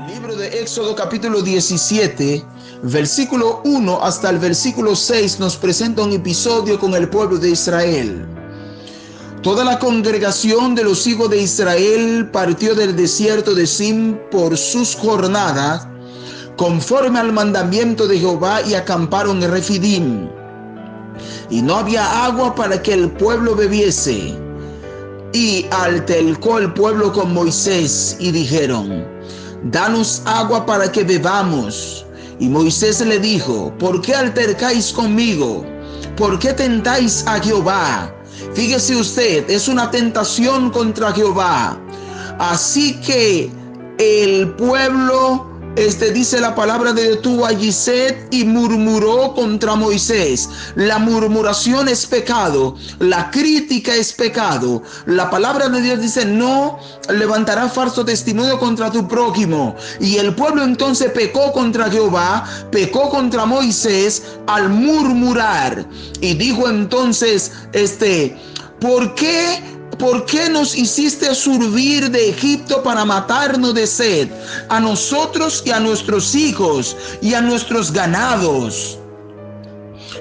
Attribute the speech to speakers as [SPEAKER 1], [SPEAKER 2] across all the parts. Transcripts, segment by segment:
[SPEAKER 1] Libro de Éxodo capítulo 17, versículo 1 hasta el versículo 6 nos presenta un episodio con el pueblo de Israel. Toda la congregación de los hijos de Israel partió del desierto de Sin por sus jornadas, conforme al mandamiento de Jehová, y acamparon en Refidim. Y no había agua para que el pueblo bebiese. Y altercó el pueblo con Moisés y dijeron: danos agua para que bebamos. Y Moisés le dijo: ¿por qué altercáis conmigo? ¿Por qué tentáis a Jehová? Fíjese usted, es una tentación contra Jehová. Así que el pueblo, dice la palabra, de detuvo a Giset y murmuró contra Moisés. La murmuración es pecado, la crítica es pecado. La palabra de Dios dice: no levantará falso testimonio contra tu prójimo. Y el pueblo entonces pecó contra Jehová, pecó contra Moisés al murmurar. Y dijo entonces, ¿por qué nos hiciste subir de Egipto para matarnos de sed, a nosotros y a nuestros hijos y a nuestros ganados?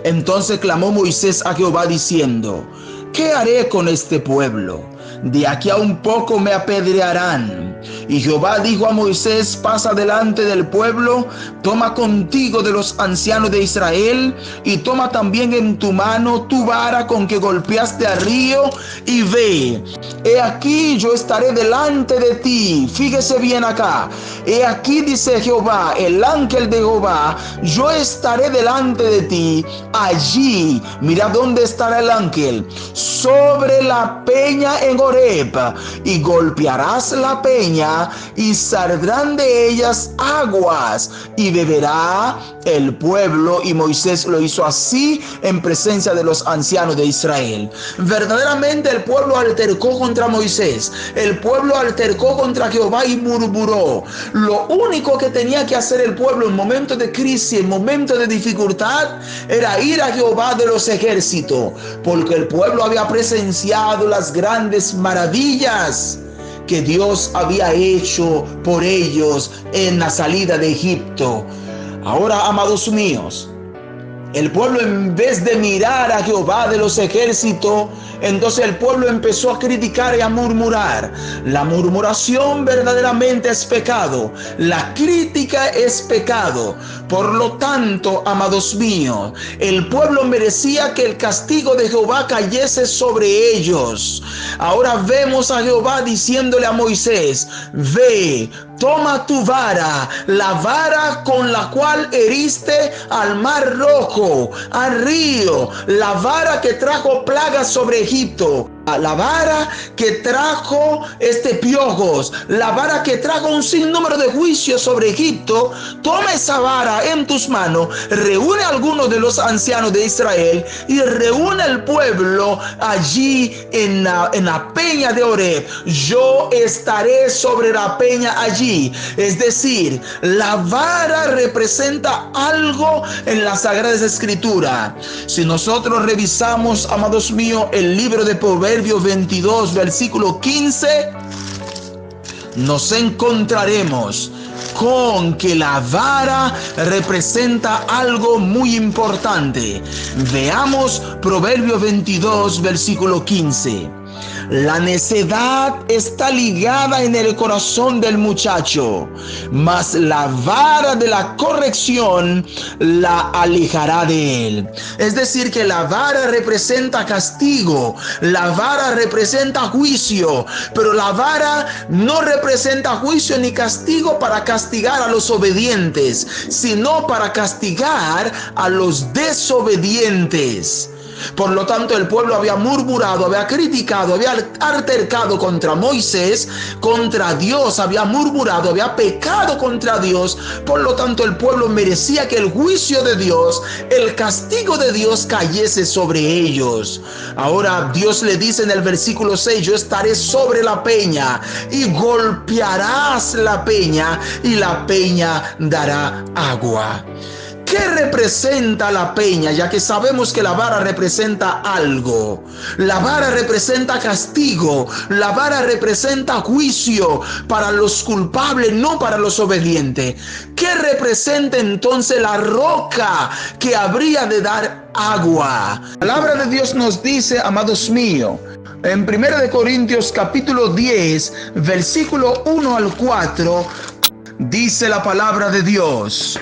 [SPEAKER 1] Entonces clamó Moisés a Jehová diciendo: ¿qué haré con este pueblo? De aquí a un poco me apedrearán. Y Jehová dijo a Moisés: pasa delante del pueblo, toma contigo de los ancianos de Israel, y toma también en tu mano tu vara con que golpeaste al río, y ve. He aquí yo estaré delante de ti. Fíjese bien acá. He aquí, dice Jehová, el ángel de Jehová, yo estaré delante de ti. Allí, mira dónde estará el ángel, sobre la peña en Horeb, y golpearás la peña, y saldrán de ellas aguas, y beberá el pueblo. Y Moisés lo hizo así en presencia de los ancianos de Israel. Verdaderamente el pueblo altercó contra Moisés, el pueblo altercó contra Jehová y murmuró. Lo único que tenía que hacer el pueblo en momentos de crisis, en momentos de dificultad, era ir a Jehová de los ejércitos, porque el pueblo había presenciado las grandes maravillas que Dios había hecho por ellos en la salida de Egipto. Ahora, amados míos, el pueblo, en vez de mirar a Jehová de los ejércitos, entonces el pueblo empezó a criticar y a murmurar. La murmuración verdaderamente es pecado. La crítica es pecado. Por lo tanto, amados míos, el pueblo merecía que el castigo de Jehová cayese sobre ellos. Ahora vemos a Jehová diciéndole a Moisés: ve, toma tu vara, la vara con la cual heriste al mar rojo, al río, la vara que trajo plagas sobre Egipto, la vara que trajo piojos, la vara que trajo un sinnúmero de juicios sobre Egipto. Toma esa vara en tus manos, reúne a algunos de los ancianos de Israel y reúne al pueblo allí en la peña de Horeb. Yo estaré sobre la peña allí. Es decir, la vara representa algo en las Sagradas Escrituras. Si nosotros revisamos, amados míos, el libro de Proverbios 22, versículo 15, nos encontraremos con que la vara representa algo muy importante. Veamos Proverbios 22, versículo 15. La necedad está ligada en el corazón del muchacho, mas la vara de la corrección la alejará de él. Es decir, que la vara representa castigo, la vara representa juicio, pero la vara no representa juicio ni castigo para castigar a los obedientes, sino para castigar a los desobedientes. Por lo tanto, el pueblo había murmurado, había criticado, había altercado contra Moisés, contra Dios, había murmurado, había pecado contra Dios. Por lo tanto, el pueblo merecía que el juicio de Dios, el castigo de Dios cayese sobre ellos. Ahora Dios le dice en el versículo 6, yo estaré sobre la peña y golpearás la peña y la peña dará agua. ¿Qué representa la peña? Ya que sabemos que la vara representa algo. La vara representa castigo. La vara representa juicio para los culpables, no para los obedientes. ¿Qué representa entonces la roca que habría de dar agua? La palabra de Dios nos dice, amados míos, en 1 Corintios capítulo 10, versículo 1 al 4, dice la palabra de Dios: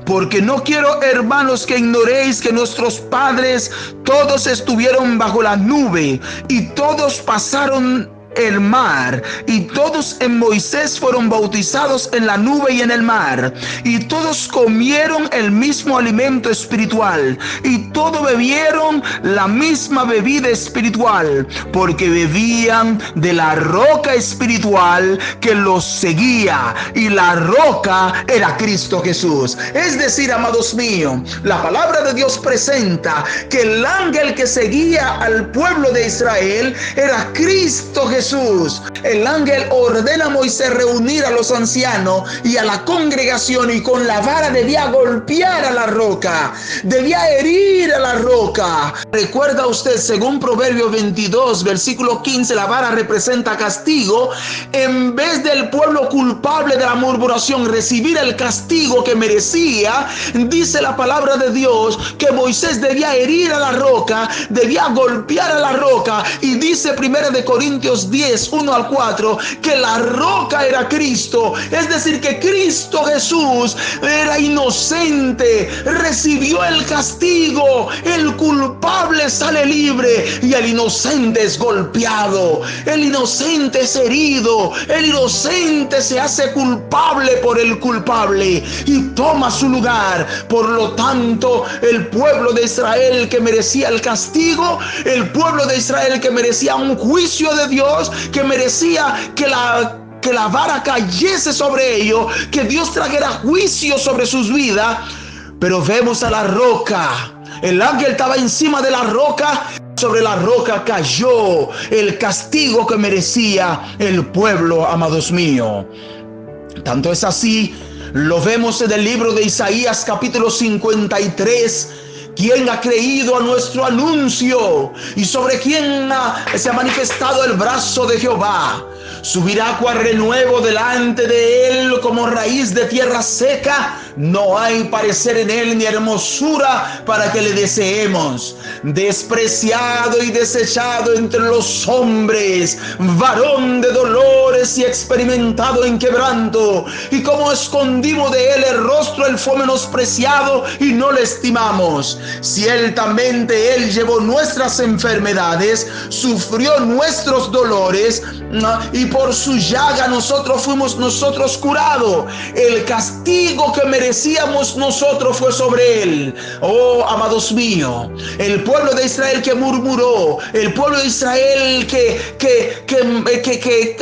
[SPEAKER 1] porque no quiero, hermanos, que ignoréis que nuestros padres todos estuvieron bajo la nube y todos pasaron el mar, y todos en Moisés fueron bautizados en la nube y en el mar, y todos comieron el mismo alimento espiritual, y todos bebieron la misma bebida espiritual, porque bebían de la roca espiritual que los seguía, y la roca era Cristo Jesús. Es decir, amados míos, la palabra de Dios presenta que el ángel que seguía al pueblo de Israel era Cristo Jesús. El ángel ordena a Moisés reunir a los ancianos y a la congregación, y con la vara debía golpear a la roca, debía herir a la roca. Recuerda usted, según Proverbios 22, versículo 15, la vara representa castigo. En vez del pueblo culpable de la murmuración recibir el castigo que merecía, dice la palabra de Dios que Moisés debía herir a la roca, debía golpear a la roca, y dice 1 Corintios 10, 1 al 4, que la roca era Cristo. Es decir, que Cristo Jesús era inocente, recibió el castigo, el culpable sale libre y el inocente es golpeado, el inocente es herido, el inocente se hace culpable por el culpable y toma su lugar. Por lo tanto, el pueblo de Israel que merecía el castigo, el pueblo de Israel que merecía un juicio de Dios, que merecía que la vara cayese sobre ellos, que Dios trajera juicio sobre sus vidas. Pero vemos a la roca, el ángel estaba encima de la roca, sobre la roca cayó el castigo que merecía el pueblo, amados míos. Tanto es así, lo vemos en el libro de Isaías capítulo 53. ¿Quién ha creído a nuestro anuncio? ¿Y sobre quién se ha manifestado el brazo de Jehová? Subirá agua renuevo delante de él como raíz de tierra seca. No hay parecer en él ni hermosura para que le deseemos. Despreciado y desechado entre los hombres, varón de dolores y experimentado en quebranto. Y como escondimos de él el rostro, él fue menospreciado y no le estimamos. Ciertamente él llevó nuestras enfermedades, sufrió nuestros dolores, y por su llaga nosotros curados. El castigo que merecíamos nosotros fue sobre él. Oh, amados míos, el pueblo de Israel que murmuró, el pueblo de Israel que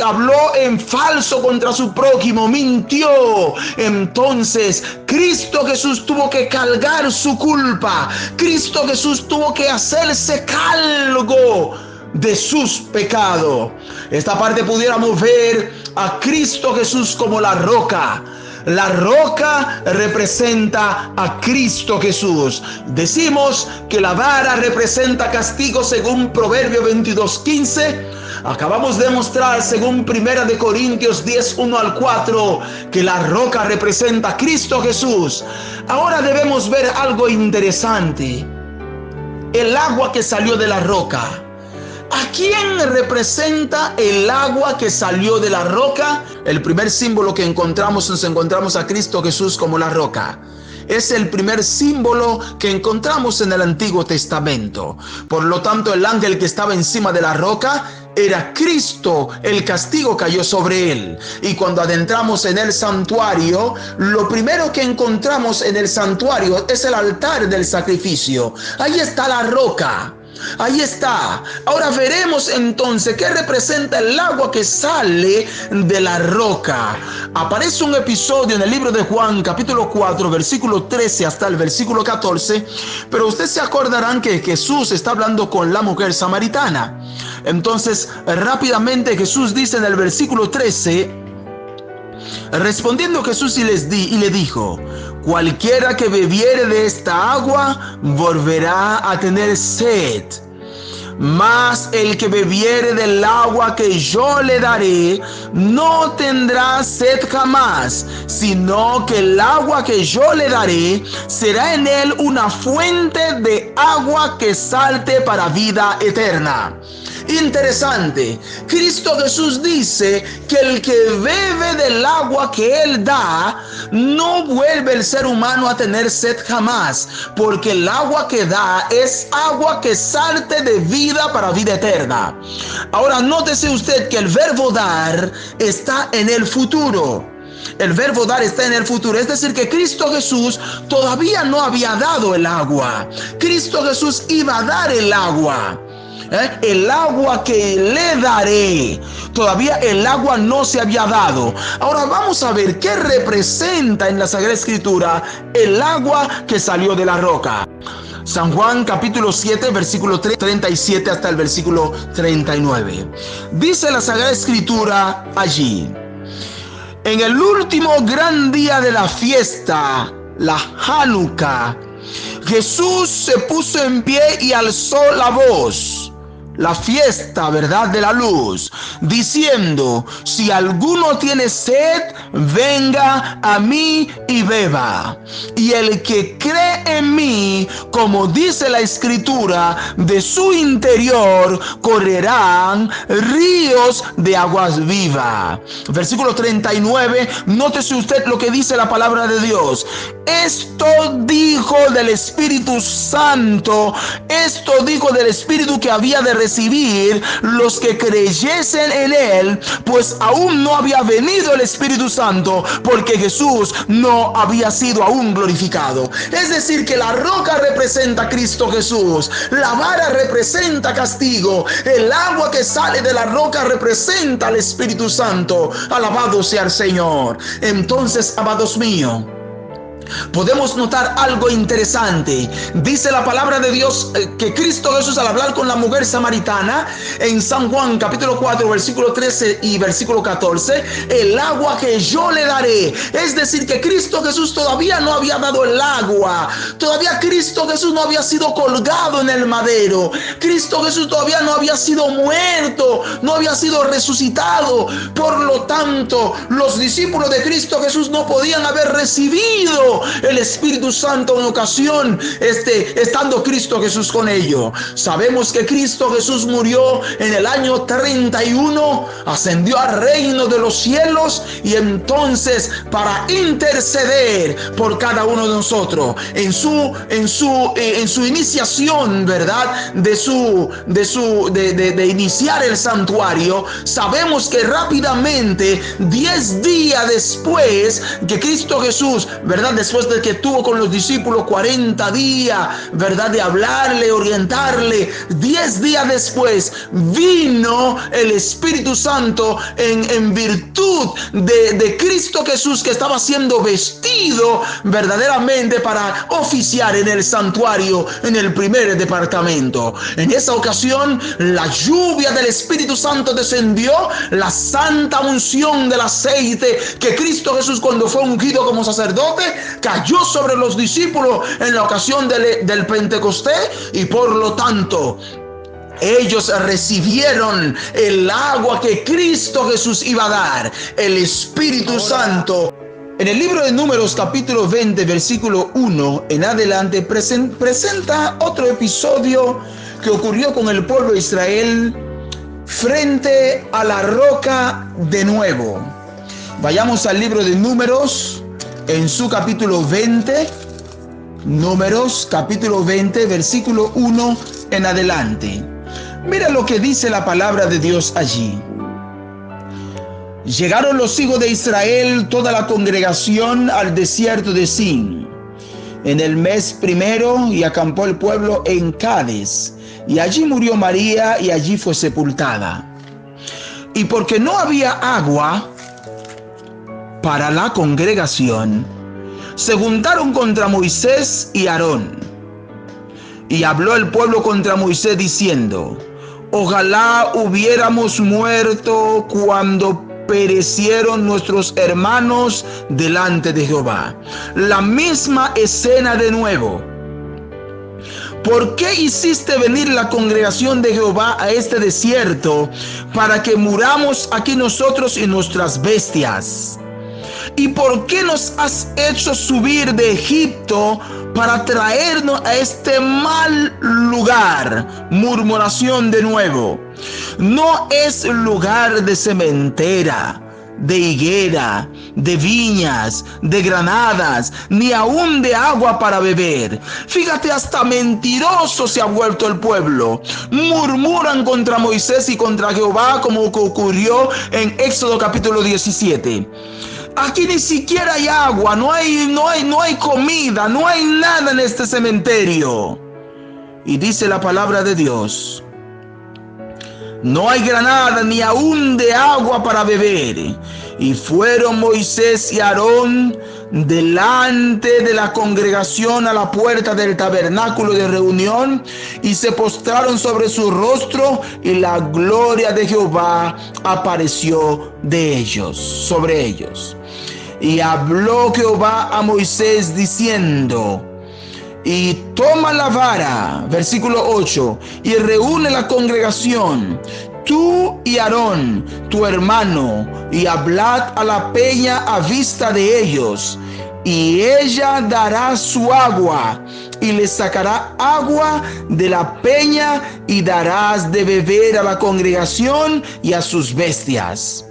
[SPEAKER 1] habló en falso contra su prójimo, mintió. Entonces Cristo Jesús tuvo que cargar su culpa. Cristo Jesús tuvo que hacerse cargo de sus pecados. Esta parte pudiéramos ver a Cristo Jesús como la roca. La roca representa a Cristo Jesús. Decimos que la vara representa castigo según Proverbio 22:15. Acabamos de mostrar según 1 de Corintios 10:1-4 que la roca representa a Cristo Jesús. Ahora debemos ver algo interesante. El agua que salió de la roca. ¿A quién representa el agua que salió de la roca? El primer símbolo que encontramos a Cristo Jesús como la roca. Es el primer símbolo que encontramos en el Antiguo Testamento. Por lo tanto, el ángel que estaba encima de la roca era Cristo. El castigo cayó sobre él. Y cuando adentramos en el santuario, lo primero que encontramos en el santuario es el altar del sacrificio. Ahí está la roca. Ahí está. Ahora veremos entonces qué representa el agua que sale de la roca. Aparece un episodio en el libro de Juan, capítulo 4, versículo 13 hasta el versículo 14. Pero ustedes se acordarán que Jesús está hablando con la mujer samaritana. Entonces, rápidamente Jesús dice en el versículo 13, respondiendo Jesús y le dijo: cualquiera que bebiere de esta agua volverá a tener sed. Mas el que bebiere del agua que yo le daré no tendrá sed jamás, sino que el agua que yo le daré será en él una fuente de agua que salte para vida eterna. Interesante. Cristo Jesús dice que el que bebe del agua que Él da, no vuelve el ser humano a tener sed jamás, porque el agua que da es agua que salte de vida para vida eterna. Ahora, nótese usted que el verbo dar está en el futuro. El verbo dar está en el futuro, es decir, que Cristo Jesús todavía no había dado el agua. Cristo Jesús iba a dar el agua. El agua que le daré. Todavía el agua no se había dado. Ahora vamos a ver qué representa en la Sagrada Escritura el agua que salió de la roca. San Juan capítulo 7 versículo 37 hasta el versículo 39. Dice la Sagrada Escritura allí: en el último gran día de la fiesta, la Hanukkah, Jesús se puso en pie y alzó la voz. La fiesta, ¿verdad?, de la luz, diciendo: si alguno tiene sed, venga a mí y beba. Y el que cree en mí, como dice la Escritura, de su interior correrán ríos de aguas vivas. Versículo 39, nótese usted lo que dice la palabra de Dios. Esto dijo del Espíritu Santo, esto dijo del Espíritu que había de recibir los que creyesen en él, pues aún no había venido el Espíritu Santo, porque Jesús no había sido aún glorificado. Es decir, que la roca representa a Cristo Jesús, la vara representa castigo, el agua que sale de la roca representa al Espíritu Santo. Alabado sea el Señor. Entonces, amados míos, podemos notar algo interesante. Dice la palabra de Dios que Cristo Jesús, al hablar con la mujer samaritana en San Juan capítulo 4 versículo 13 y versículo 14, el agua que yo le daré. Es decir, que Cristo Jesús todavía no había dado el agua. Todavía Cristo Jesús no había sido colgado en el madero. Cristo Jesús todavía no había sido muerto, no había sido resucitado. Por lo tanto, los discípulos de Cristo Jesús no podían haber recibido el Espíritu Santo en ocasión estando Cristo Jesús con ellos. Sabemos que Cristo Jesús murió en el año 31, ascendió al reino de los cielos, y entonces para interceder por cada uno de nosotros en su iniciación, ¿verdad?, de iniciar el santuario, sabemos que rápidamente 10 días después que Cristo Jesús, ¿verdad?, después de que tuvo con los discípulos 40 días, ¿verdad?, de hablarle, orientarle, 10 días después vino el Espíritu Santo en virtud de Cristo Jesús, que estaba siendo vestido verdaderamente para oficiar en el santuario, en el primer departamento. En esa ocasión, la lluvia del Espíritu Santo descendió, la santa unción del aceite que Cristo Jesús, cuando fue ungido como sacerdote, cayó sobre los discípulos en la ocasión del Pentecostés, y por lo tanto ellos recibieron el agua que Cristo Jesús iba a dar, el Espíritu Santo. En el libro de Números capítulo 20 versículo 1 en adelante presenta otro episodio que ocurrió con el pueblo de Israel frente a la roca de nuevo. Vayamos al libro de Números en su capítulo 20, Números capítulo 20 versículo 1 en adelante. Mira lo que dice la palabra de Dios allí. Llegaron los hijos de Israel, toda la congregación, al desierto de Sin en el mes primero, y acampó el pueblo en Cades, y allí murió María, y allí fue sepultada. Y porque no había agua para la congregación, se juntaron contra Moisés y Aarón. Y habló el pueblo contra Moisés diciendo: ojalá hubiéramos muerto cuando perecieron nuestros hermanos delante de Jehová. La misma escena de nuevo. ¿Por qué hiciste venir la congregación de Jehová a este desierto para que muramos aquí nosotros y nuestras bestias? ¿Y por qué nos has hecho subir de Egipto para traernos a este mal lugar? Murmuración de nuevo. No es lugar de sementera, de higuera, de viñas, de granadas, ni aún de agua para beber. Fíjate, hasta mentiroso se ha vuelto el pueblo. Murmuran contra Moisés y contra Jehová, como ocurrió en Éxodo capítulo 17. Aquí ni siquiera hay agua, no hay comida, no hay nada en este cementerio. Y dice la palabra de Dios: no hay granada ni aún de agua para beber. Y fueron Moisés y Aarón delante de la congregación a la puerta del tabernáculo de reunión, y se postraron sobre su rostro, y la gloria de Jehová apareció de ellos, sobre ellos. Y habló Jehová a Moisés diciendo: y toma la vara, versículo 8, y reúne la congregación, tú y Aarón, tu hermano, y hablad a la peña a vista de ellos, y ella dará su agua, y le sacará agua de la peña, y darás de beber a la congregación y a sus bestias.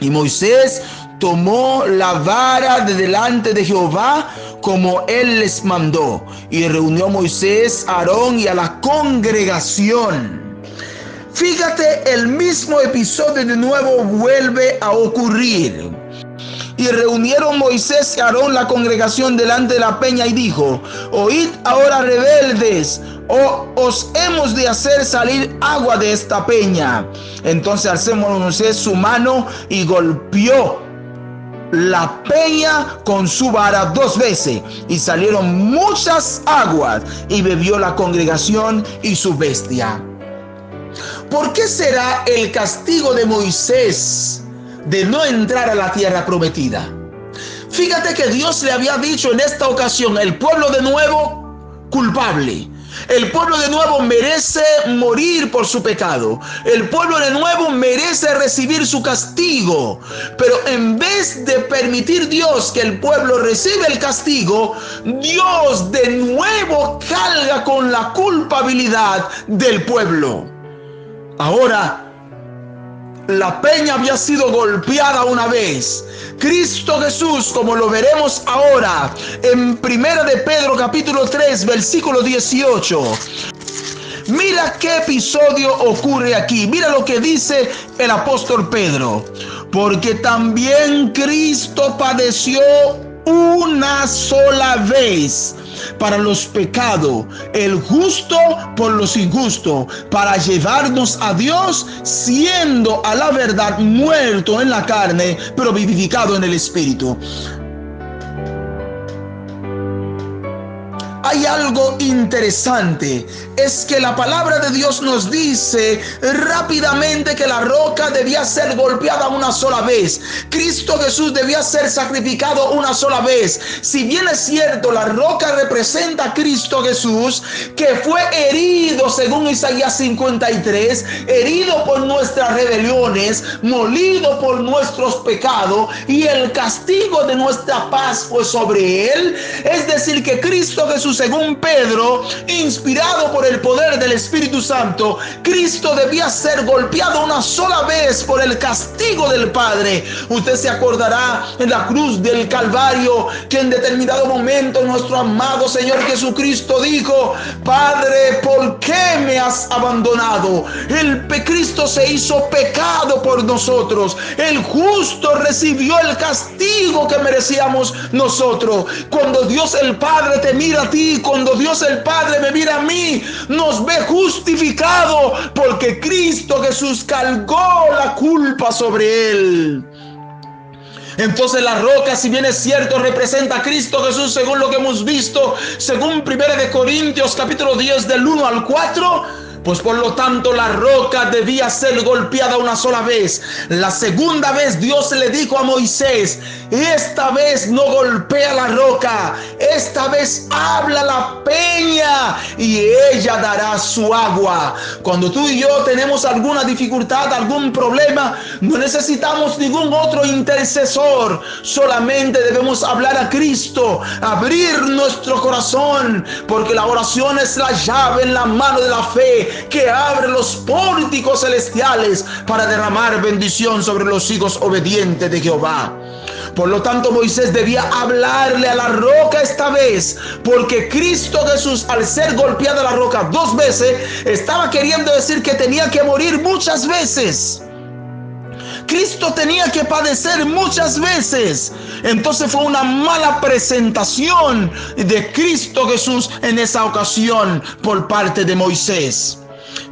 [SPEAKER 1] Y Moisés tomó la vara de delante de Jehová, como él les mandó, y reunió Moisés, a Aarón y a la congregación. Fíjate, el mismo episodio de nuevo vuelve a ocurrir. Y reunieron Moisés y Aarón la congregación delante de la peña, y dijo: oíd ahora, rebeldes, os hemos de hacer salir agua de esta peña. Entonces alzó Moisés su mano y golpeó la peña con su vara 2 veces, y salieron muchas aguas, y bebió la congregación y su bestia. ¿Por qué será el castigo de Moisés de no entrar a la tierra prometida? Fíjate que Dios le había dicho en esta ocasión: el pueblo de nuevo culpable. El pueblo de nuevo merece morir por su pecado. El pueblo de nuevo merece recibir su castigo. Pero en vez de permitir Dios que el pueblo reciba el castigo, Dios de nuevo carga con la culpabilidad del pueblo. Ahora, la peña había sido golpeada una vez. Cristo Jesús, como lo veremos ahora en 1 de Pedro capítulo 3 versículo 18. Mira qué episodio ocurre aquí. Mira lo que dice el apóstol Pedro: porque también Cristo padeció una sola vez para los pecados, el justo por los injustos, para llevarnos a Dios, siendo a la verdad muerto en la carne, pero vivificado en el Espíritu. Hay algo interesante, es que la palabra de Dios nos dice rápidamente que la roca debía ser golpeada una sola vez. Cristo Jesús debía ser sacrificado una sola vez. Si bien es cierto, la roca representa a Cristo Jesús, que fue herido según Isaías 53, herido por nuestras rebeliones, molido por nuestros pecados, y el castigo de nuestra paz fue sobre él. Es decir, que Cristo Jesús, según Pedro, inspirado por el poder del Espíritu Santo, Cristo debía ser golpeado una sola vez por el castigo del Padre. Usted se acordará en la cruz del Calvario que en determinado momento nuestro amado Señor Jesucristo dijo: Padre, ¿por qué me has abandonado? Cristo se hizo pecado por nosotros. El justo recibió el castigo que merecíamos nosotros. Cuando Dios el Padre te mira a ti, cuando Dios el Padre me mira a mí, nos ve justificado, porque Cristo Jesús cargó la culpa sobre él. Entonces la roca, si bien es cierto, representa a Cristo Jesús, según lo que hemos visto, según 1 Corintios capítulo 10 del 1 al 4, pues por lo tanto la roca debía ser golpeada una sola vez. La segunda vez Dios le dijo a Moisés: esta vez no golpea la roca, esta vez habla la peña y ella dará su agua. Cuando tú y yo tenemos alguna dificultad, algún problema, no necesitamos ningún otro intercesor. Solamente debemos hablar a Cristo, abrir nuestro corazón, porque la oración es la llave en la mano de la fe que abre los pórticos celestiales para derramar bendición sobre los hijos obedientes de Jehová. Por lo tanto, Moisés debía hablarle a la roca esta vez, porque Cristo Jesús, al ser golpeada la roca 2 veces, estaba queriendo decir que tenía que morir muchas veces. Cristo tenía que padecer muchas veces. Entonces fue una mala presentación de Cristo Jesús en esa ocasión por parte de Moisés.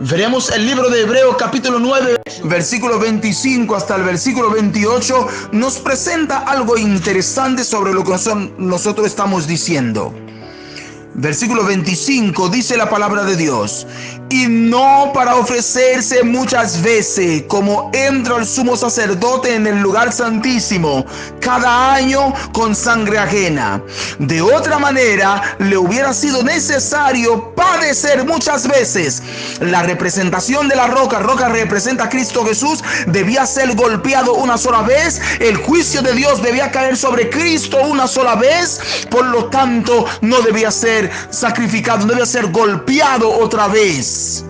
[SPEAKER 1] Veremos el libro de Hebreos capítulo 9, versículo 25 hasta el versículo 28. Nos presenta algo interesante sobre lo que nosotros estamos diciendo. Versículo 25 dice la palabra de Dios: y no para ofrecerse muchas veces, como entra el sumo sacerdote en el lugar santísimo cada año con sangre ajena. De otra manera le hubiera sido necesario padecer muchas veces. La representación de la roca representa a Cristo Jesús, debía ser golpeado una sola vez. El juicio de Dios debía caer sobre Cristo una sola vez. Por lo tanto, no debía ser sacrificado, no debía ser golpeado otra vez.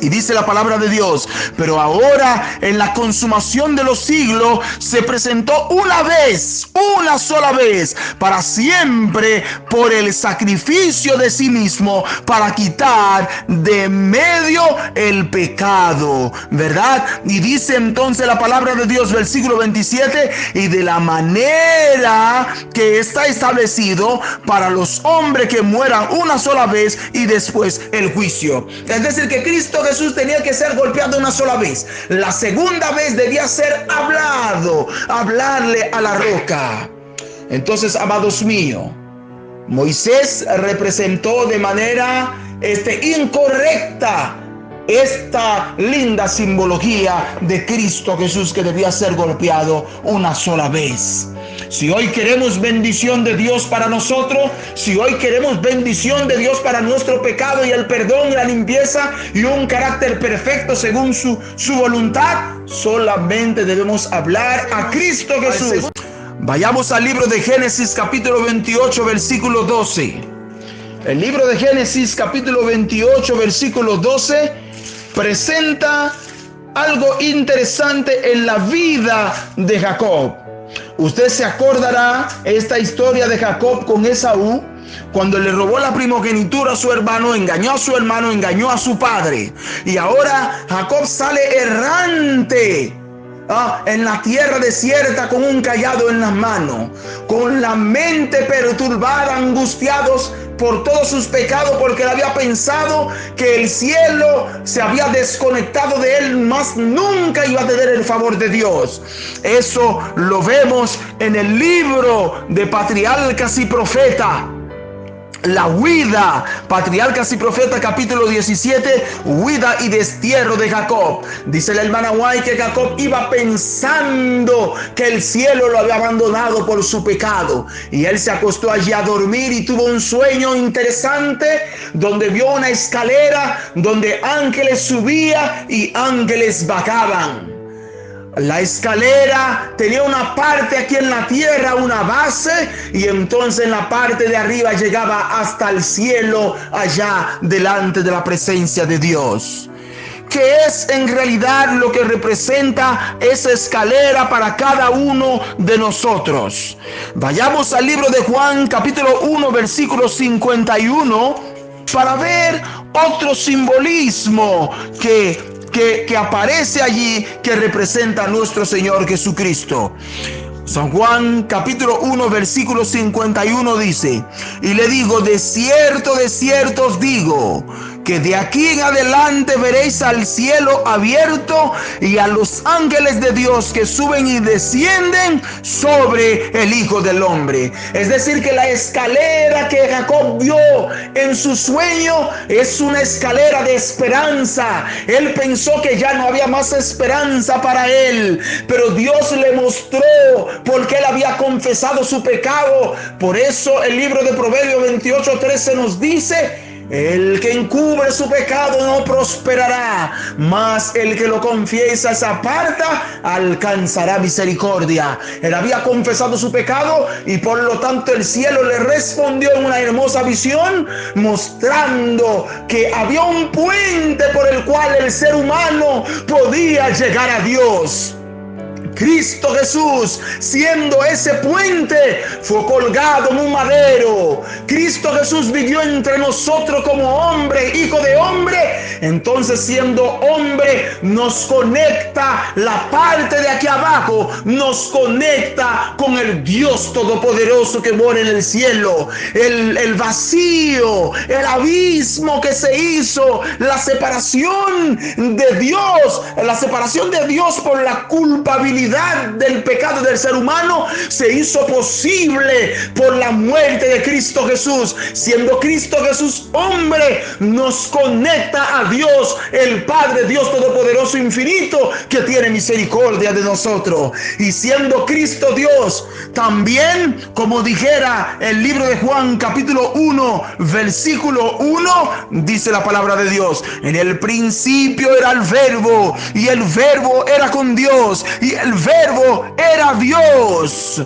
[SPEAKER 1] Y dice la palabra de Dios: pero ahora, en la consumación de los siglos, se presentó una vez, una sola vez, para siempre, por el sacrificio de sí mismo, para quitar de medio el pecado, ¿verdad? Y dice entonces la palabra de Dios, versículo 27, y de la manera que está establecido para los hombres que mueran una sola vez y después el juicio. Es decir, que Cristo Jesús tenía que ser golpeado una sola vez. La segunda vez debía ser hablarle a la roca. Entonces, amados míos, Moisés representó de manera incorrecta esta linda simbología de Cristo Jesús, que debía ser golpeado una sola vez. Si hoy queremos bendición de Dios para nosotros, si hoy queremos bendición de Dios para nuestro pecado y el perdón y la limpieza y un carácter perfecto según su voluntad, solamente debemos hablar a Cristo Jesús. Vayamos al libro de Génesis capítulo 28 versículo 12. El libro de Génesis capítulo 28 versículo 12 presenta algo interesante en la vida de Jacob. Usted se acordará esta historia de Jacob con Esaú, cuando le robó la primogenitura a su hermano, engañó a su hermano, engañó a su padre. Y ahora Jacob sale errante en la tierra desierta con un cayado en las manos, con la mente perturbada, angustiados por todos sus pecados, porque él había pensado que el cielo se había desconectado de él, más nunca iba a tener el favor de Dios. Eso lo vemos en el libro de Patriarcas y Profetas. La huida, Patriarcas y Profetas, capítulo 17, huida y destierro de Jacob. Dice la hermana White que Jacob iba pensando que el cielo lo había abandonado por su pecado, y él se acostó allí a dormir y tuvo un sueño interesante donde vio una escalera donde ángeles subían y ángeles bajaban. La escalera tenía una parte aquí en la tierra, una base, y entonces en la parte de arriba llegaba hasta el cielo, allá delante de la presencia de Dios. ¿Qué es en realidad lo que representa esa escalera para cada uno de nosotros? Vayamos al libro de Juan, capítulo 1, versículo 51, para ver otro simbolismo que aparece allí, que representa a nuestro Señor Jesucristo. San Juan capítulo 1 versículo 51 dice: y le digo, de cierto os digo, que de aquí en adelante veréis al cielo abierto y a los ángeles de Dios que suben y descienden sobre el Hijo del Hombre. Es decir, que la escalera que Jacob vio en su sueño es una escalera de esperanza. Él pensó que ya no había más esperanza para él, pero Dios le mostró, porque él había confesado su pecado. Por eso el libro de Proverbios 28:13 nos dice: el que encubre su pecado no prosperará, mas el que lo confiesa, se aparta, alcanzará misericordia. Él había confesado su pecado y por lo tanto el cielo le respondió en una hermosa visión, mostrando que había un puente por el cual el ser humano podía llegar a Dios. Cristo Jesús, siendo ese puente, fue colgado en un madero. Cristo Jesús vivió entre nosotros como hombre, hijo de hombre. Entonces, siendo hombre, nos conecta la parte de aquí abajo, nos conecta con el Dios Todopoderoso que mora en el cielo. El vacío, el abismo que se hizo, la separación de Dios, por la culpabilidad del pecado del ser humano, se hizo posible por la muerte de Cristo Jesús. Siendo Cristo Jesús hombre, nos conecta a Dios, el Padre, Dios Todopoderoso infinito, que tiene misericordia de nosotros. Y siendo Cristo Dios, también, como dijera el libro de Juan capítulo 1 versículo 1, dice la palabra de Dios: en el principio era el verbo, y el verbo era con Dios, y el verbo era Dios.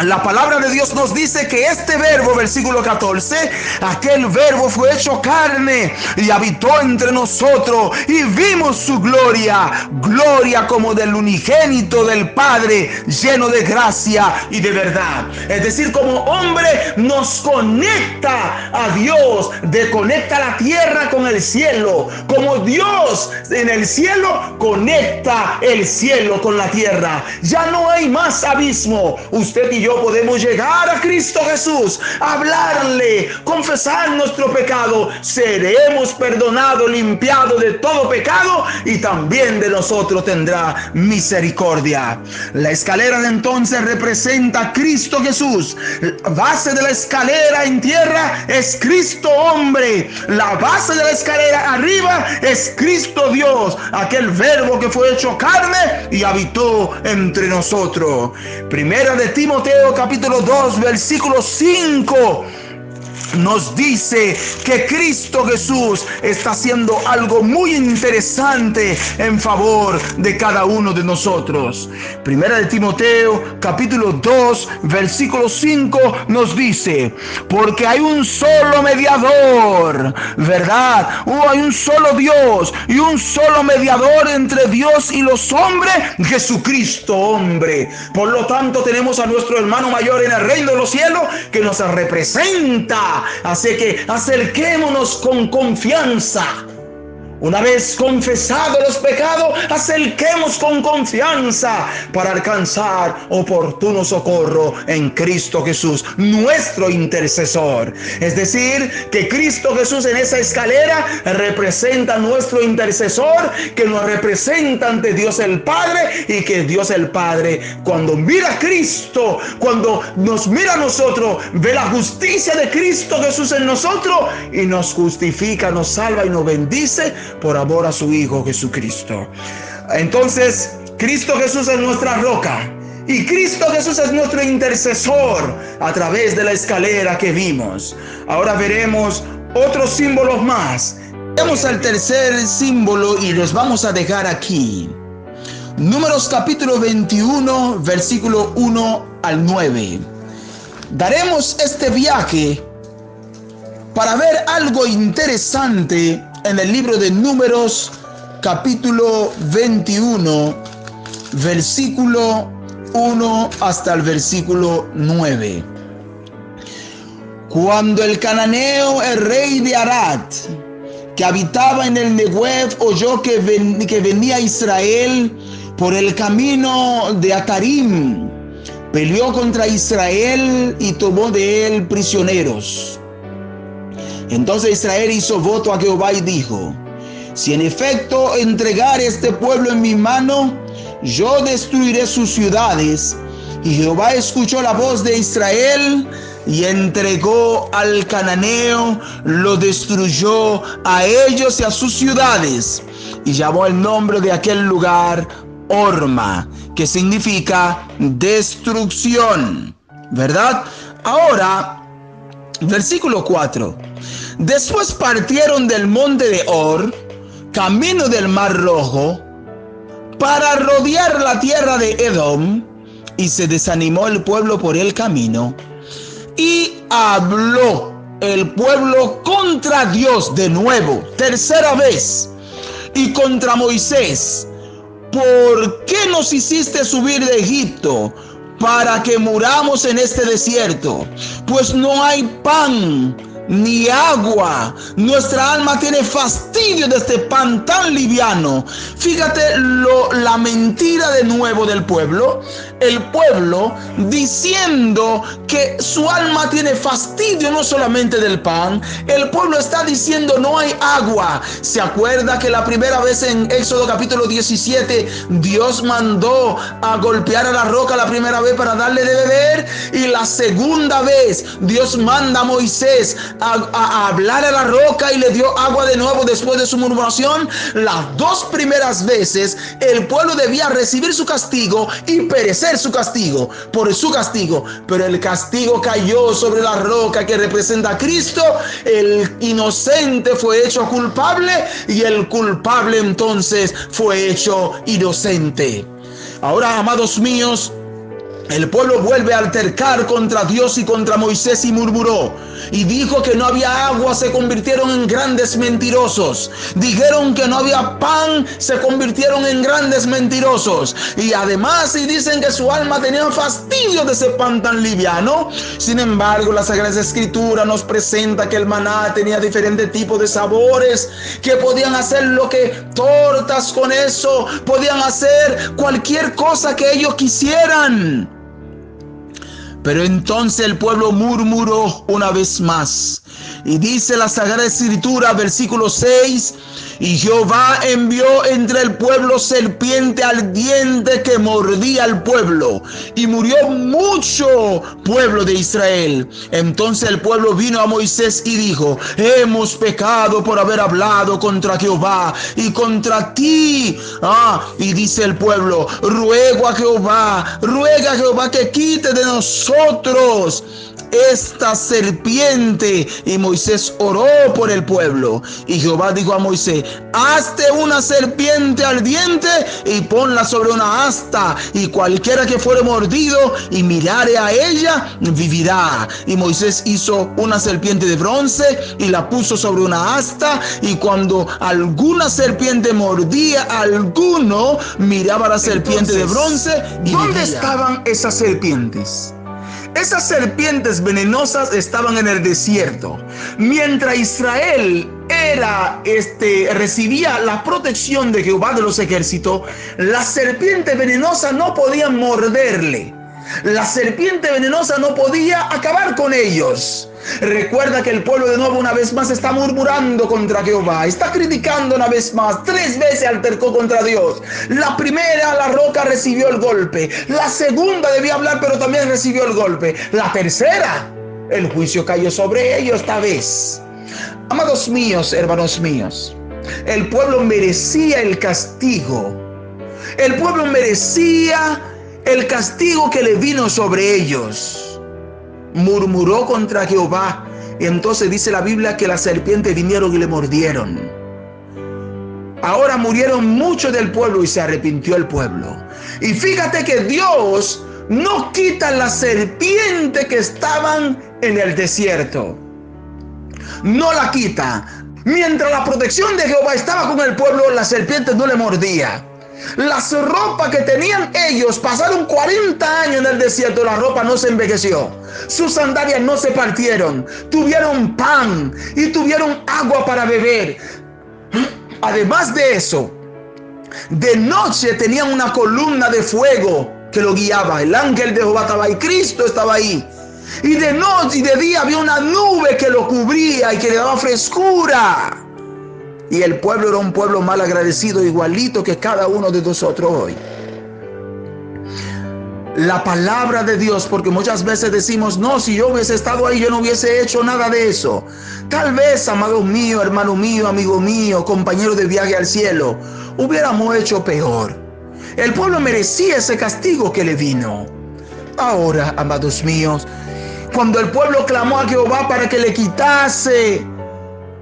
[SPEAKER 1] La palabra de Dios nos dice que este verbo, versículo 14, aquel verbo fue hecho carne y habitó entre nosotros, y vimos su gloria, gloria como del unigénito del Padre, lleno de gracia y de verdad. Es decir, como hombre nos conecta a Dios, conecta la tierra con el cielo. Como Dios en el cielo, conecta el cielo con la tierra. Ya no hay más abismo. Usted y yo podemos llegar a Cristo Jesús, hablarle, confesar nuestro pecado, seremos perdonados, limpiados de todo pecado, y también de nosotros tendrá misericordia. La escalera de entonces representa a Cristo Jesús. La base de la escalera en tierra es Cristo hombre. La base de la escalera arriba es Cristo Dios, aquel verbo que fue hecho carne y habitó entre nosotros. Primera de Timoteo capítulo 2 versículo 5 nos dice que Cristo Jesús está haciendo algo muy interesante en favor de cada uno de nosotros. Primera de Timoteo capítulo 2 versículo 5 nos dice: porque hay un solo mediador, ¿verdad? Hay un solo Dios y un solo mediador entre Dios y los hombres, Jesucristo hombre. Por lo tanto, tenemos a nuestro hermano mayor en el reino de los cielos que nos representa. Así que acerquémonos con confianza. Una vez confesados los pecados, acerquemos con confianza para alcanzar oportuno socorro en Cristo Jesús, nuestro intercesor. Es decir, que Cristo Jesús en esa escalera representa a nuestro intercesor, que nos representa ante Dios el Padre, y que Dios el Padre, cuando mira a Cristo, cuando nos mira a nosotros, ve la justicia de Cristo Jesús en nosotros y nos justifica, nos salva y nos bendice por amor a su Hijo Jesucristo. Entonces, Cristo Jesús es nuestra roca y Cristo Jesús es nuestro intercesor a través de la escalera que vimos. Ahora veremos otros símbolos más. Vamos al tercer símbolo y los vamos a dejar aquí. Números capítulo 21, versículo 1 al 9. Daremos este viaje para ver algo interesante en el libro de Números, capítulo 21, versículo 1 hasta el versículo 9. Cuando el cananeo, el rey de Arad, que habitaba en el Negev, oyó que venía Israel por el camino de Atarim, peleó contra Israel y tomó de él prisioneros. Entonces Israel hizo voto a Jehová y dijo: si en efecto entregare este pueblo en mi mano, yo destruiré sus ciudades. Y Jehová escuchó la voz de Israel y entregó al cananeo, lo destruyó a ellos y a sus ciudades, y llamó el nombre de aquel lugar Horma, que significa destrucción, ¿verdad? Ahora, versículo 4. Después partieron del monte de Or, camino del Mar Rojo, para rodear la tierra de Edom, y se desanimó el pueblo por el camino, y habló el pueblo contra Dios de nuevo, tercera vez, y contra Moisés: ¿por qué nos hiciste subir de Egipto para que muramos en este desierto? Pues no hay pan ni agua. Nuestra alma tiene fastidio de este pan tan liviano. Fíjate la mentira de nuevo del pueblo. El pueblo diciendo que su alma tiene fastidio no solamente del pan. El pueblo está diciendo no hay agua. ¿Se acuerda que la primera vez en Éxodo capítulo 17 Dios mandó a golpear a la roca la primera vez para darle de beber? Y la segunda vez Dios manda a Moisés a hablar a la roca y le dio agua de nuevo después de su murmuración. Las dos primeras veces el pueblo debía recibir su castigo y perecer su castigo, por su castigo, pero el castigo cayó sobre la roca que representa a Cristo. El inocente fue hecho culpable y el culpable entonces fue hecho inocente. Ahora, amados míos, el pueblo vuelve a altercar contra Dios y contra Moisés y murmuró y dijo que no había agua. Se convirtieron en grandes mentirosos. Dijeron que no había pan, se convirtieron en grandes mentirosos. Y además, y dicen que su alma tenía fastidio de ese pan tan liviano. Sin embargo, la Sagrada Escritura nos presenta que el maná tenía diferentes tipos de sabores, que podían hacer lo que tortas con eso, podían hacer cualquier cosa que ellos quisieran. Pero entonces el pueblo murmuró una vez más. Y dice la Sagrada Escritura, versículo 6: y Jehová envió entre el pueblo serpiente ardiente que mordía al pueblo, y murió mucho pueblo de Israel. Entonces el pueblo vino a Moisés y dijo: hemos pecado por haber hablado contra Jehová y contra ti. Y dice el pueblo: ruega a Jehová que quite de nosotros esta serpiente. Y Moisés oró por el pueblo. Y Jehová dijo a Moisés: hazte una serpiente ardiente y ponla sobre una asta, y cualquiera que fuere mordido y mirare a ella vivirá. Y Moisés hizo una serpiente de bronce y la puso sobre una asta, y cuando alguna serpiente mordía a alguno, miraba a la serpiente de bronce y ¿dónde estaban esas serpientes? Esas serpientes venenosas estaban en el desierto. Mientras Israel recibía la protección de Jehová de los ejércitos, las serpientes venenosas no podían morderle. La serpiente venenosa no podía acabar con ellos. Recuerda que el pueblo de nuevo una vez más está murmurando contra Jehová, está criticando una vez más. 3 veces altercó contra Dios. La primera, la roca recibió el golpe. La segunda debía hablar, pero también recibió el golpe. La tercera, el juicio cayó sobre ellos esta vez. Amados míos, hermanos míos, el pueblo merecía el castigo. El pueblo merecía el castigo que le vino sobre ellos. Murmuró contra Jehová, y entonces dice la Biblia que las serpientes vinieron y le mordieron. Ahora murieron muchos del pueblo y se arrepintió el pueblo. Y fíjate que Dios no quita las serpientes que estaban en el desierto. No la quita. Mientras la protección de Jehová estaba con el pueblo, las serpientes no le mordía. Las ropas que tenían ellos, pasaron 40 años en el desierto, la ropa no se envejeció. Sus sandalias no se partieron. Tuvieron pan y tuvieron agua para beber. Además de eso, de noche tenían una columna de fuego que lo guiaba. El ángel de Jehová estaba ahí, Cristo estaba ahí. Y de noche y de día había una nube que lo cubría y que le daba frescura. Y el pueblo era un pueblo mal agradecido, igualito que cada uno de nosotros hoy. La palabra de Dios, porque muchas veces decimos, no, si yo hubiese estado ahí, yo no hubiese hecho nada de eso. Tal vez, amado mío, hermano mío, amigo mío, compañero de viaje al cielo, hubiéramos hecho peor. El pueblo merecía ese castigo que le vino. Ahora, amados míos, cuando el pueblo clamó a Jehová para que le quitase,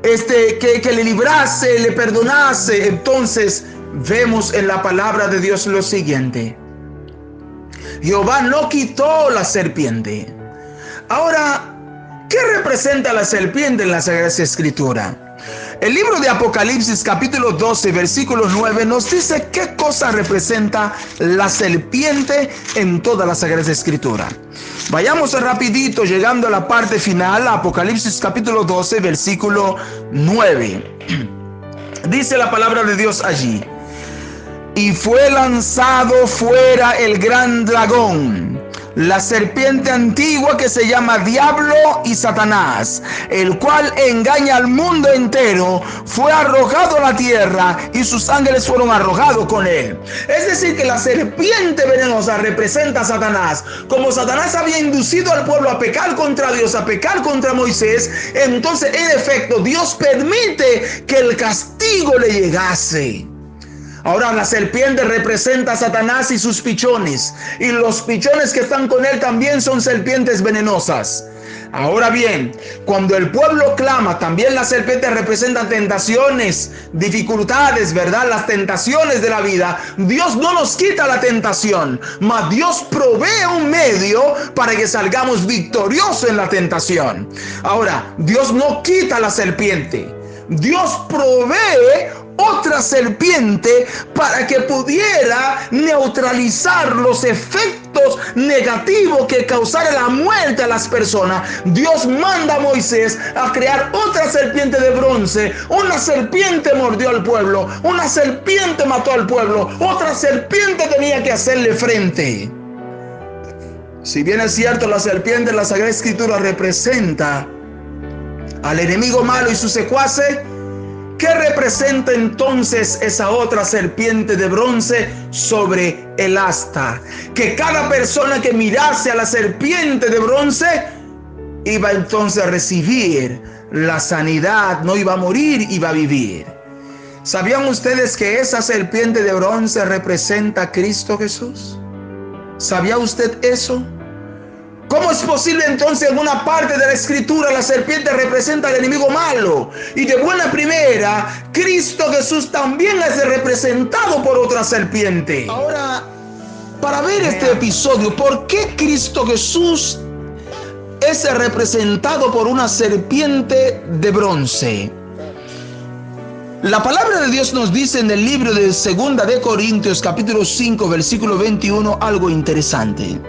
[SPEAKER 1] que le librase, le perdonase, entonces vemos en la palabra de Dios lo siguiente: Jehová no quitó la serpiente. Ahora, ¿qué representa la serpiente en la Sagrada Escritura? El libro de Apocalipsis capítulo 12 versículo 9 nos dice qué cosa representa la serpiente en toda la Sagrada Escritura. Vayamos rapidito llegando a la parte final, Apocalipsis capítulo 12 versículo 9. Dice la palabra de Dios allí: y fue lanzado fuera el gran dragón, la serpiente antigua que se llama Diablo y Satanás, el cual engaña al mundo entero. Fue arrojado a la tierra y sus ángeles fueron arrojados con él. Es decir, que la serpiente venenosa representa a Satanás. Como Satanás había inducido al pueblo a pecar contra Dios, a pecar contra Moisés, entonces en efecto Dios permite que el castigo le llegase. Ahora la serpiente representa a Satanás y sus pichones, y los pichones que están con él también son serpientes venenosas. Ahora bien, cuando el pueblo clama, también la serpiente representa tentaciones, dificultades, ¿verdad? Las tentaciones de la vida. Dios no nos quita la tentación, mas Dios provee un medio para que salgamos victoriosos en la tentación. Ahora, Dios no quita la serpiente. Dios provee otra serpiente para que pudiera neutralizar los efectos negativos que causara la muerte a las personas. Dios manda a Moisés a crear otra serpiente de bronce. Una serpiente mordió al pueblo, una serpiente mató al pueblo, otra serpiente tenía que hacerle frente. Si bien es cierto, la serpiente en la Sagrada Escritura representa al enemigo malo y sus secuaces, ¿qué representa entonces esa otra serpiente de bronce sobre el asta? Que cada persona que mirase a la serpiente de bronce iba entonces a recibir la sanidad, no iba a morir, iba a vivir. ¿Sabían ustedes que esa serpiente de bronce representa a Cristo Jesús? ¿Sabía usted eso? ¿Cómo es posible entonces en una parte de la Escritura la serpiente representa al enemigo malo? Y de buena primera, Cristo Jesús también es representado por otra serpiente. Ahora, para ver este episodio, ¿por qué Cristo Jesús es representado por una serpiente de bronce? La palabra de Dios nos dice en el libro de 2 de Corintios capítulo 5 versículo 21 algo interesante.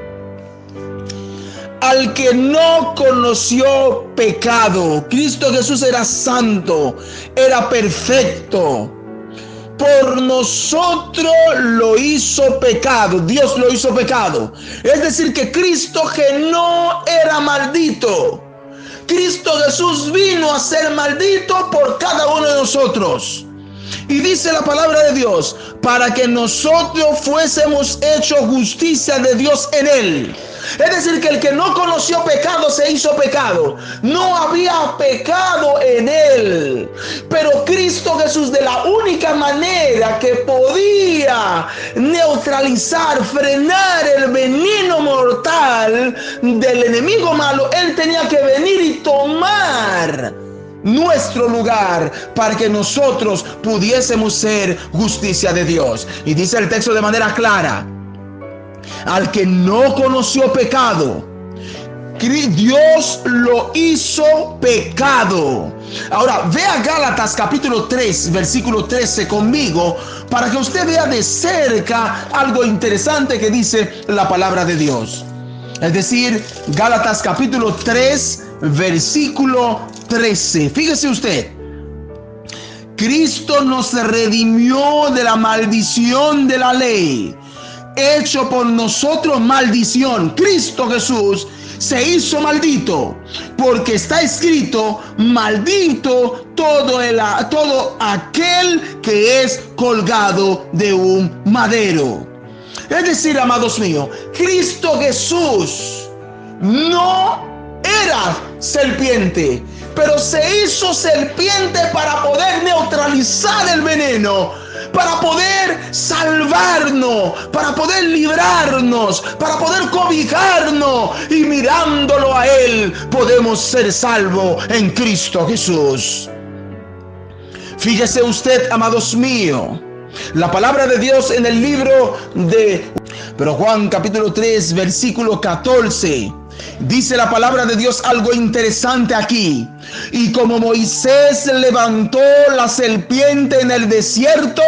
[SPEAKER 1] al que no conoció pecado. Cristo Jesús era santo, era perfecto. Por nosotros lo hizo pecado. Dios lo hizo pecado. Es decir, que Cristo que no era maldito. Cristo Jesús vino a ser maldito por cada uno de nosotros. Y dice la palabra de Dios, para que nosotros fuésemos hechos justicia de Dios en él. Es decir, que el que no conoció pecado se hizo pecado. No había pecado en él. Pero Cristo Jesús, de la única manera que podía neutralizar, frenar el veneno mortal del enemigo malo, él tenía que venir y tomar nuestro lugar para que nosotros pudiésemos ser justicia de Dios. Y dice el texto de manera clara, al que no conoció pecado, Dios lo hizo pecado. Ahora, vea Gálatas capítulo 3, versículo 13 conmigo, para que usted vea de cerca algo interesante que dice la palabra de Dios. Es decir, Gálatas capítulo 3, versículo 13. Fíjese usted. Cristo nos redimió de la maldición de la ley, hecho por nosotros maldición. Cristo Jesús se hizo maldito, porque está escrito, maldito todo aquel que es colgado de un madero. Es decir, amados míos, Cristo Jesús no era serpiente, pero se hizo serpiente para poder neutralizar el veneno, para poder salvarnos, para poder librarnos, para poder cobijarnos, y mirándolo a él podemos ser salvos en Cristo Jesús. Fíjese usted, amados míos, la palabra de Dios en el libro de Juan capítulo 3, versículo 14. Dice la palabra de Dios algo interesante aquí. Y como Moisés levantó la serpiente en el desierto,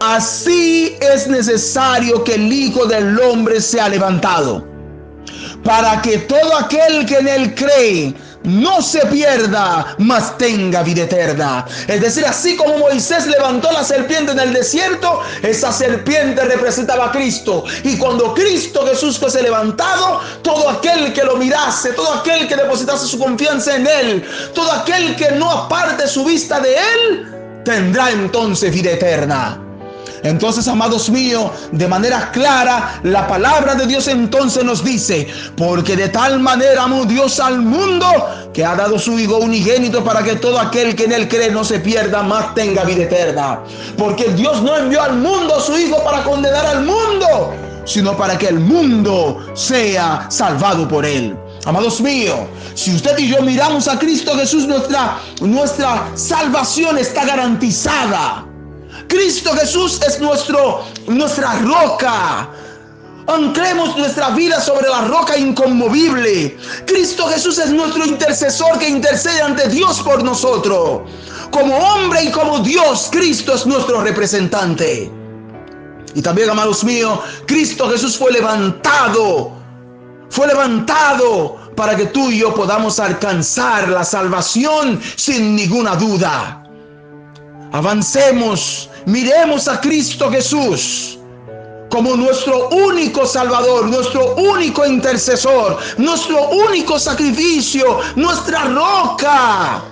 [SPEAKER 1] así es necesario que el Hijo del Hombre sea levantado, para que todo aquel que en él cree no se pierda, mas tenga vida eterna. Es decir, así como Moisés levantó la serpiente en el desierto, esa serpiente representaba a Cristo. Y cuando Cristo Jesús fuese levantado, todo aquel que lo mirase, todo aquel que depositase su confianza en él, todo aquel que no aparte su vista de él, tendrá entonces vida eterna. Entonces, amados míos, de manera clara, la palabra de Dios entonces nos dice, porque de tal manera amó Dios al mundo, que ha dado su Hijo unigénito, para que todo aquel que en él cree no se pierda, mas tenga vida eterna. Porque Dios no envió al mundo a su Hijo para condenar al mundo, sino para que el mundo sea salvado por él. Amados míos, si usted y yo miramos a Cristo Jesús, nuestra salvación está garantizada. Cristo Jesús es nuestra roca. Anclemos nuestra vida sobre la roca inconmovible. Cristo Jesús es nuestro intercesor que intercede ante Dios por nosotros. Como hombre y como Dios, Cristo es nuestro representante. Y también, amados míos, Cristo Jesús fue levantado para que tú y yo podamos alcanzar la salvación sin ninguna duda. Avancemos, miremos a Cristo Jesús como nuestro único Salvador, nuestro único intercesor, nuestro único sacrificio, nuestra roca.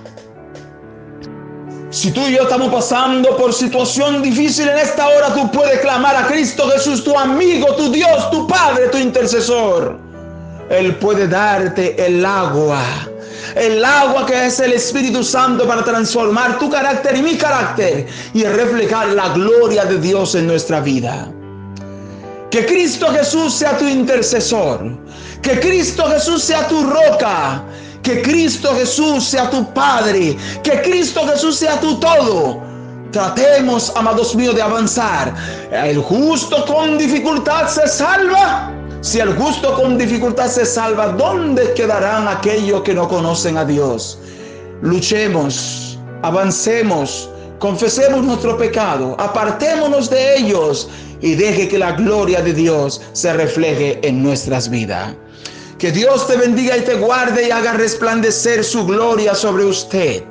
[SPEAKER 1] Si tú y yo estamos pasando por situación difícil en esta hora, tú puedes clamar a Cristo Jesús, tu amigo, tu Dios, tu Padre, tu intercesor. Él puede darte el agua que es el Espíritu Santo, para transformar tu carácter y mi carácter y reflejar la gloria de Dios en nuestra vida. Que Cristo Jesús sea tu intercesor, que Cristo Jesús sea tu roca, que Cristo Jesús sea tu Padre, que Cristo Jesús sea tu todo. Tratemos, amados míos, de avanzar. El justo con dificultad se salva. Si el justo con dificultad se salva, ¿dónde quedarán aquellos que no conocen a Dios? Luchemos, avancemos, confesemos nuestro pecado, apartémonos de ellos y deje que la gloria de Dios se refleje en nuestras vidas. Que Que Dios te bendiga y te guarde y haga resplandecer su gloria sobre usted.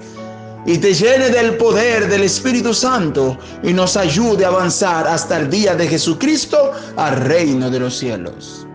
[SPEAKER 1] Y te llene del poder del Espíritu Santo y nos ayude a avanzar hasta el día de Jesucristo al reino de los cielos.